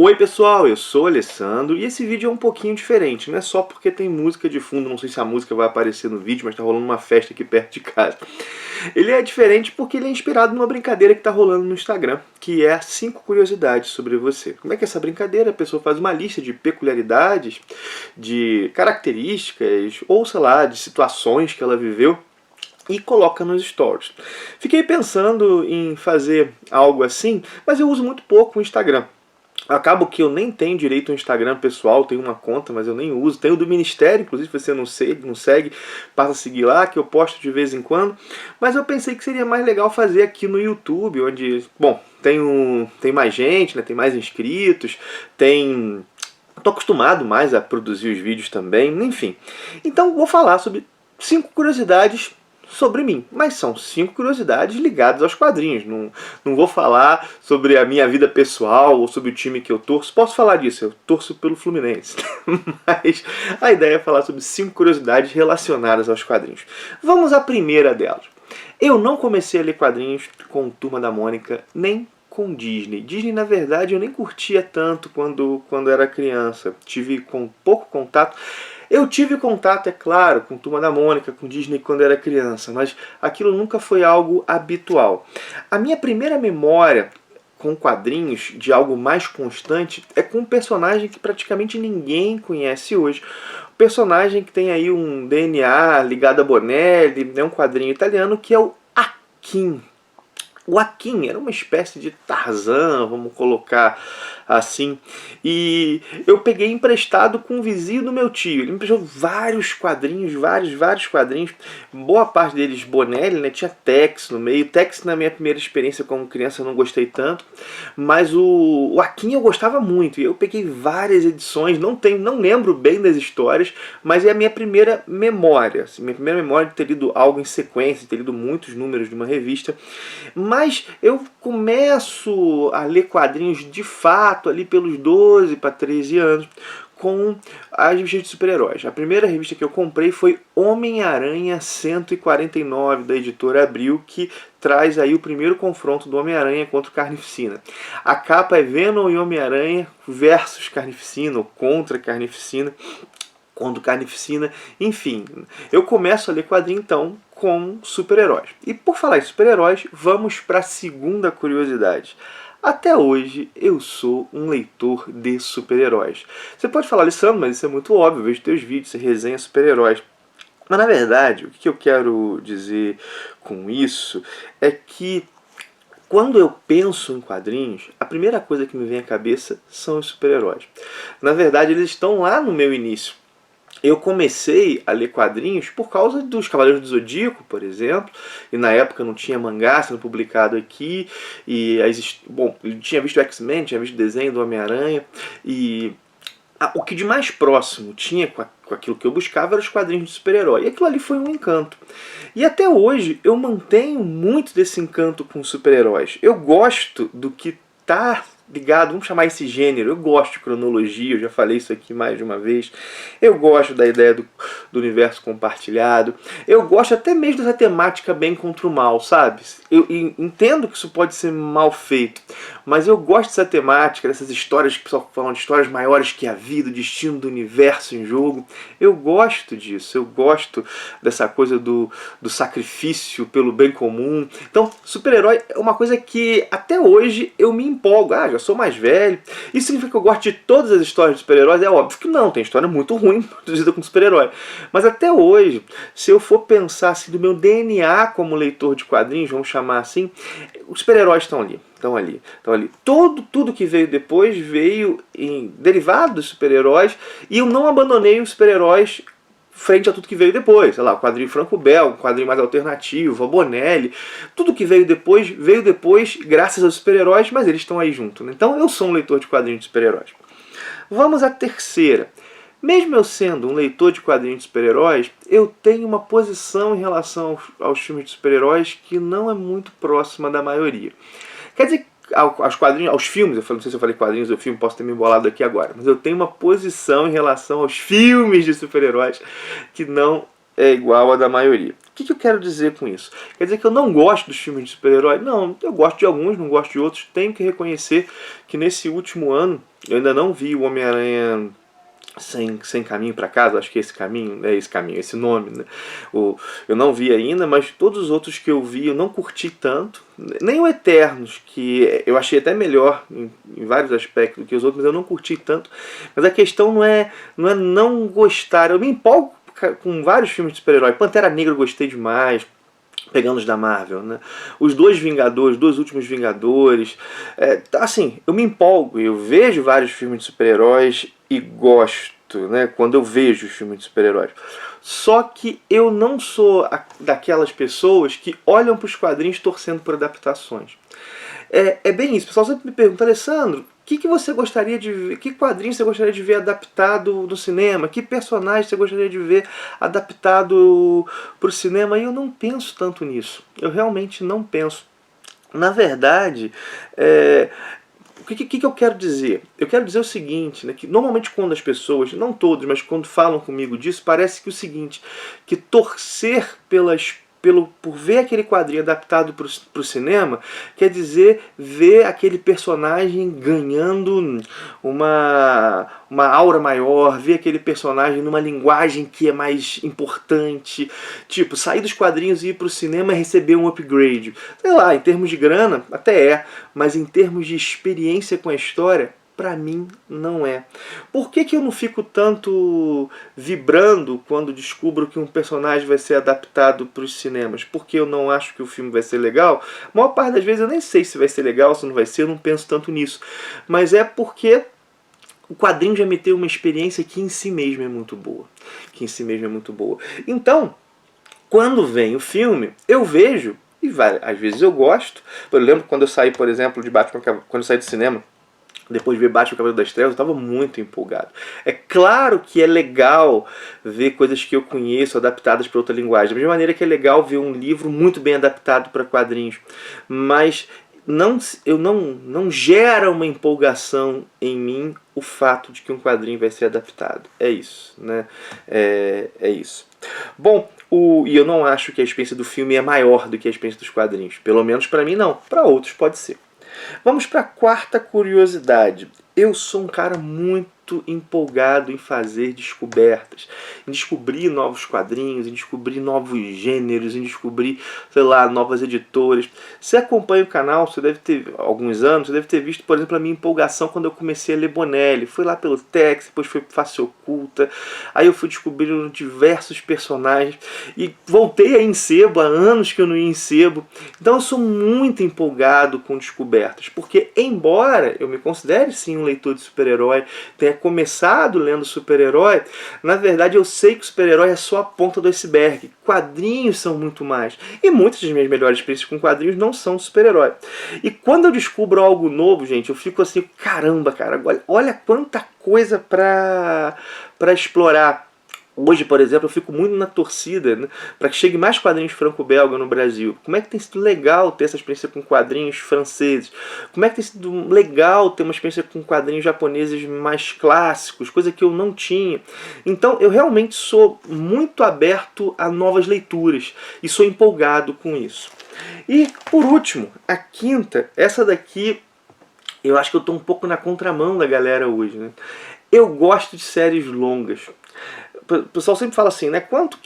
Oi pessoal, eu sou o Alessandro e esse vídeo é um pouquinho diferente, não é só porque tem música de fundo, não sei se a música vai aparecer no vídeo, mas tá rolando uma festa aqui perto de casa. Ele é diferente porque ele é inspirado numa brincadeira que tá rolando no Instagram, que é 5 curiosidades sobre você. Como é que é essa brincadeira? A pessoa faz uma lista de peculiaridades, de características, ou sei lá, de situações que ela viveu, e coloca nos stories. Fiquei pensando em fazer algo assim, mas eu uso muito pouco o Instagram. Acabo que eu nem tenho direito ao Instagram pessoal, tenho uma conta, mas eu nem uso. Tenho do Ministério, inclusive, se você não segue, passa a seguir lá, que eu posto de vez em quando. Mas eu pensei que seria mais legal fazer aqui no YouTube, onde, bom, tem mais gente, né, tem mais inscritos, tô acostumado mais a produzir os vídeos também, enfim. Então vou falar sobre 5 curiosidades sobre mim, mas são 5 curiosidades ligadas aos quadrinhos. Não vou falar sobre a minha vida pessoal ou sobre o time que eu torço. Posso falar disso, eu torço pelo Fluminense. Mas a ideia é falar sobre 5 curiosidades relacionadas aos quadrinhos. Vamos à primeira delas. Eu não comecei a ler quadrinhos com Turma da Mônica, nem com Disney. Disney, na verdade, eu nem curtia tanto quando era criança. Tive pouco contato. Eu tive contato, é claro, com Turma da Mônica, com Disney quando era criança, mas aquilo nunca foi algo habitual. A minha primeira memória com quadrinhos de algo mais constante é com um personagem que praticamente ninguém conhece hoje. Um personagem que tem aí um DNA ligado a Bonelli, é um quadrinho italiano que é o Akin. O Akin era uma espécie de Tarzan, vamos colocar assim, e eu peguei emprestado com um vizinho do meu tio. Ele me emprestou vários quadrinhos, vários quadrinhos, boa parte deles Bonelli, né? Tinha Tex no meio. Tex, na minha primeira experiência como criança, eu não gostei tanto, mas o Akin eu gostava muito, e eu peguei várias edições, não lembro bem das histórias, mas é a minha primeira memória, assim, minha primeira memória de ter lido algo em sequência, de ter lido muitos números de uma revista. Mas eu começo a ler quadrinhos de fato ali pelos 12 para 13 anos com as revistas de super-heróis. A primeira revista que eu comprei foi Homem-Aranha 149, da editora Abril, que traz aí o primeiro confronto do Homem-Aranha contra o Carnificina. A capa é Venom e Homem-Aranha versus Carnificina, ou contra Carnificina, enfim. Eu começo a ler quadrinho então com super-heróis. E por falar em super-heróis, vamos para a segunda curiosidade. Até hoje eu sou um leitor de super-heróis. Você pode falar, Alessandro, mas isso é muito óbvio, eu vejo teus vídeos, você resenha super-heróis. Mas na verdade, o que eu quero dizer com isso é que quando eu penso em quadrinhos, a primeira coisa que me vem à cabeça são os super-heróis. Na verdade, eles estão lá no meu início. Eu comecei a ler quadrinhos por causa dos Cavaleiros do Zodíaco, por exemplo, e na época não tinha mangá sendo publicado aqui, e bom, eu tinha visto X-Men, tinha visto o desenho do Homem-Aranha, e o que de mais próximo tinha com aquilo que eu buscava eram os quadrinhos de super-herói, e aquilo ali foi um encanto. E até hoje eu mantenho muito desse encanto com super-heróis. Eu gosto do que tá ligado, vamos chamar esse gênero, eu gosto de cronologia, eu já falei isso aqui mais de uma vez, eu gosto da ideia do universo compartilhado, eu gosto até mesmo dessa temática bem contra o mal, sabe? Eu entendo que isso pode ser mal feito, mas eu gosto dessa temática, dessas histórias que o pessoal fala de histórias maiores que a vida, o destino do universo em jogo. Eu gosto disso, eu gosto dessa coisa do sacrifício pelo bem comum. Então, super-herói é uma coisa que até hoje eu me empolgo. Já sou mais velho. Isso significa que eu gosto de todas as histórias de super-heróis? É óbvio que não, tem história muito ruim produzida com super-herói. Mas até hoje, se eu for pensar assim, do meu DNA como leitor de quadrinhos, vamos chamar assim, os super-heróis estão ali. Estão ali. Tudo que veio depois veio derivado dos super-heróis, e eu não abandonei os super-heróis frente a tudo que veio depois. Sei lá, o quadrinho Franco Bell, um quadrinho mais alternativo, a Bonelli. Tudo que veio depois graças aos super-heróis, mas eles estão aí junto, né? Então eu sou um leitor de quadrinhos de super-heróis. Vamos à terceira. Mesmo eu sendo um leitor de quadrinhos de super-heróis, eu tenho uma posição em relação aos filmes de super-heróis que não é muito próxima da maioria. Quer dizer, aos filmes, não sei se eu falei quadrinhos ou filme, posso ter me embolado aqui agora, mas eu tenho uma posição em relação aos filmes de super-heróis que não é igual à da maioria. O que eu quero dizer com isso? Quer dizer que eu não gosto dos filmes de super-herói? Não, eu gosto de alguns, não gosto de outros. Tenho que reconhecer que nesse último ano eu ainda não vi o Homem-Aranha sem caminho para casa, acho que esse caminho, esse nome, né? Eu não vi ainda, mas todos os outros que eu vi eu não curti tanto, nem o Eternos, que eu achei até melhor em vários aspectos do que os outros, mas eu não curti tanto. Mas a questão não gostar, eu me empolgo com vários filmes de super-herói. Pantera Negra eu gostei demais, pegando os da Marvel, né? Os dois Vingadores, dois últimos Vingadores. Assim, eu me empolgo, eu vejo vários filmes de super-heróis e gosto, né? Quando eu vejo os filmes de super-heróis. Só que eu não sou daquelas pessoas que olham para os quadrinhos torcendo por adaptações. É bem isso. O pessoal sempre me pergunta, Alessandro, que você gostaria de ver? Que quadrinho você gostaria de ver adaptado no cinema? Que personagem você gostaria de ver adaptado para o cinema? E eu não penso tanto nisso. Eu realmente não penso. Na verdade, o que eu quero dizer? Eu quero dizer o seguinte, né, que normalmente quando as pessoas, não todos, mas quando falam comigo disso, parece que o seguinte, que torcer por ver aquele quadrinho adaptado para o cinema, quer dizer ver aquele personagem ganhando uma aura maior, ver aquele personagem numa linguagem que é mais importante. Tipo, sair dos quadrinhos e ir para o cinema e receber um upgrade. Sei lá, em termos de grana, até mas em termos de experiência com a história, pra mim não é. Por que eu não fico tanto vibrando quando descubro que um personagem vai ser adaptado para os cinemas? Porque eu não acho que o filme vai ser legal? A maior parte das vezes eu nem sei se vai ser legal, se não vai ser, eu não penso tanto nisso. Mas é porque o quadrinho já me deu uma experiência que em si mesmo é muito boa. Então, quando vem o filme, eu vejo, e às vezes eu gosto. Eu lembro quando eu saí, por exemplo, de Batman, quando eu saí do cinema, depois de ver Batman, o Cavaleiro das Trevas, eu estava muito empolgado. É claro que é legal ver coisas que eu conheço adaptadas para outra linguagem. Da mesma maneira que é legal ver um livro muito bem adaptado para quadrinhos. Mas não gera uma empolgação em mim o fato de que um quadrinho vai ser adaptado. É isso, né? É isso. Bom, e eu não acho que a experiência do filme é maior do que a experiência dos quadrinhos. Pelo menos para mim não. Para outros pode ser. Vamos para a quarta curiosidade. Eu sou um cara muito empolgado em fazer descobertas, em descobrir novos quadrinhos, em descobrir novos gêneros, em descobrir, sei lá, novas editoras. Você acompanha o canal, você deve ter, há alguns anos, você deve ter visto, por exemplo, a minha empolgação quando eu comecei a ler Bonelli. Fui lá pelo Tex, depois fui pro Face Oculta, aí eu fui descobrindo diversos personagens e voltei a ir em sebo, há anos que eu não ia em sebo. Então eu sou muito empolgado com descobertas, porque embora eu me considere sim um leitor de super-herói, tenha começado lendo super-herói, na verdade eu sei que o super-herói é só a ponta do iceberg. Quadrinhos são muito mais. E muitas das minhas melhores experiências com quadrinhos não são de super-herói. E quando eu descubro algo novo, gente, eu fico assim, caramba, cara, olha quanta coisa pra explorar. Hoje, por exemplo, eu fico muito na torcida, né, para que chegue mais quadrinhos franco-belga no Brasil. Como é que tem sido legal ter essa experiência com quadrinhos franceses? Como é que tem sido legal ter uma experiência com quadrinhos japoneses mais clássicos, coisa que eu não tinha. Então, eu realmente sou muito aberto a novas leituras e sou empolgado com isso. E, por último, a quinta, essa daqui, eu acho que eu estou um pouco na contramão da galera hoje, né? Eu gosto de séries longas. O pessoal sempre fala assim, né? Quantos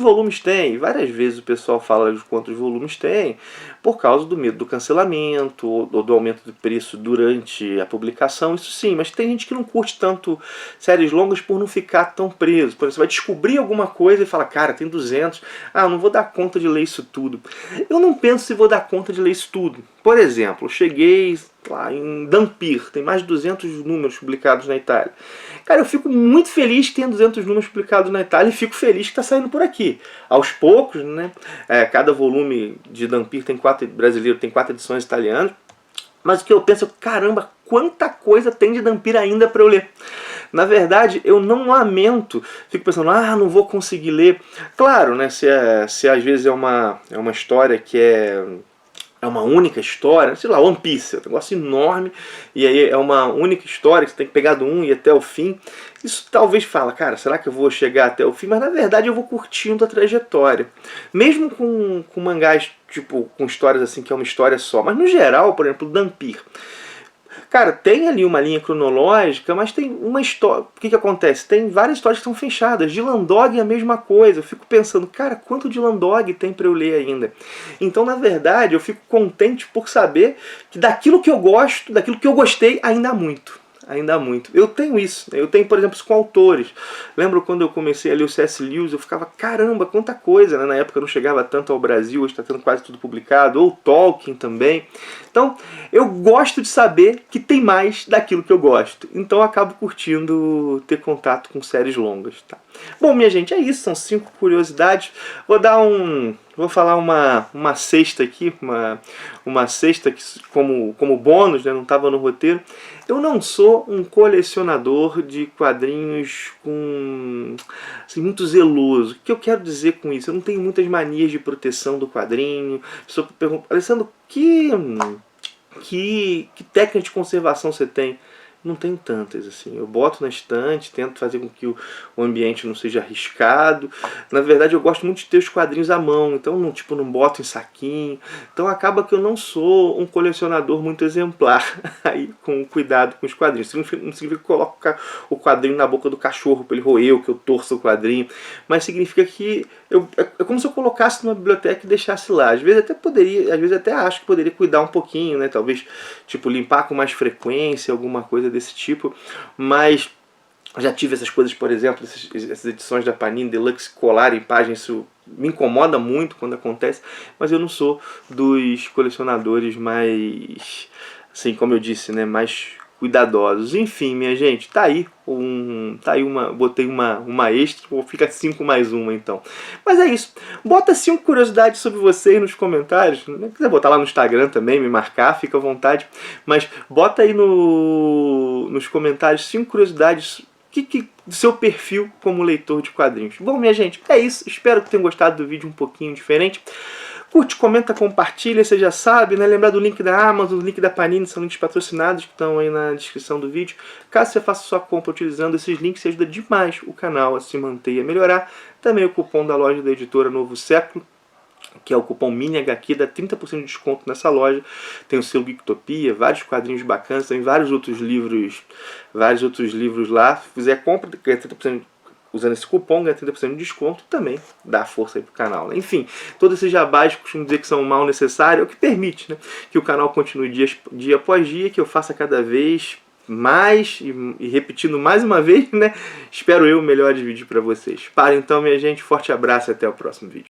volumes tem? Várias vezes o pessoal fala de quantos volumes tem por causa do medo do cancelamento ou do aumento de preço durante a publicação, isso sim, mas tem gente que não curte tanto séries longas por não ficar tão preso. Por exemplo, você vai descobrir alguma coisa e fala, cara, tem 200, eu não vou dar conta de ler isso tudo. Eu não penso se vou dar conta de ler isso tudo. Por exemplo, eu cheguei lá em Dampir, tem mais de 200 números publicados na Itália. Cara, eu fico muito feliz que tenha 200 números publicados na Itália e fico feliz que está saindo por aqui. Aos poucos, né? Cada volume de Dampir brasileiro tem 4 edições italianas. Mas o que eu penso, caramba, quanta coisa tem de Dampir ainda para eu ler. Na verdade, eu não lamento, fico pensando, não vou conseguir ler. Claro, né? Se às vezes é uma história que é é uma única história, sei lá, One Piece, é um negócio enorme, e aí é uma única história que você tem que pegar do 1 e ir até o fim. Isso talvez fala, cara, será que eu vou chegar até o fim? Mas na verdade eu vou curtindo a trajetória. Mesmo com mangás, tipo, com histórias assim, que é uma história só. Mas no geral, por exemplo, Dampir. Cara, tem ali uma linha cronológica, mas tem uma história. O que acontece? Tem várias histórias que estão fechadas. Dylan Dog é a mesma coisa. Eu fico pensando, cara, quanto Dylan Dog tem pra eu ler ainda? Então, na verdade, eu fico contente por saber que daquilo que eu gosto, daquilo que eu gostei, ainda há muito. Ainda há muito. Eu tenho isso. Eu tenho, por exemplo, isso com autores. Lembro quando eu comecei a ler o C.S. Lewis, eu ficava, caramba, quanta coisa, né? Na época não chegava tanto ao Brasil, hoje está tendo quase tudo publicado. Ou Tolkien também. Então, eu gosto de saber que tem mais daquilo que eu gosto. Então, eu acabo curtindo ter contato com séries longas, tá? Bom, minha gente, é isso. São 5 curiosidades. Vou falar uma sexta aqui, uma sexta que, como bônus, né, não estava no roteiro. Eu não sou um colecionador de quadrinhos assim, muito zeloso. O que eu quero dizer com isso? Eu não tenho muitas manias de proteção do quadrinho. Só pergunto, Alessandro, que técnica de conservação você tem? Não tenho tantas, assim. Eu boto na estante, tento fazer com que o ambiente não seja arriscado. Na verdade, eu gosto muito de ter os quadrinhos à mão, então não boto em saquinho. Então acaba que eu não sou um colecionador muito exemplar aí com cuidado com os quadrinhos. Não significa que eu coloco o quadrinho na boca do cachorro para ele roer, que eu torço o quadrinho, mas significa que é como se eu colocasse numa biblioteca e deixasse lá. Às vezes até acho que poderia cuidar um pouquinho, né? Talvez tipo limpar com mais frequência, alguma coisa desse tipo, mas já tive essas coisas, por exemplo, essas edições da Panini Deluxe colar em páginas, isso me incomoda muito quando acontece, mas eu não sou dos colecionadores mais, assim, como eu disse, né, mais cuidadosos. Enfim, minha gente, botei uma extra, fica 5 mais uma então. Mas é isso. Bota 5 curiosidades sobre vocês nos comentários. Se quiser botar lá no Instagram também, me marcar, fica à vontade. Mas bota aí nos comentários 5 curiosidades do seu perfil como leitor de quadrinhos. Bom, minha gente, é isso. Espero que tenham gostado do vídeo um pouquinho diferente. Curte, comenta, compartilha, você já sabe, né? Lembrar do link da Amazon, do link da Panini, são links patrocinados que estão aí na descrição do vídeo. Caso você faça sua compra utilizando esses links, você ajuda demais o canal a se manter e a melhorar. Também o cupom da loja da editora Novo Século, que é o cupom MINIHQ, dá 30% de desconto nessa loja. Tem o selo Geektopia, vários quadrinhos bacanas, tem vários outros livros lá. Se fizer compra, ganha 30%. Usando esse cupom, ganha 30% de desconto, também dá força aí pro canal, né? Enfim, todos esses jabás, costumo dizer que são mal necessários, é o que permite, né, que o canal continue dia após dia, que eu faça cada vez mais e repetindo mais uma vez, né? Espero eu melhores vídeos para vocês. Para então, minha gente, forte abraço e até o próximo vídeo.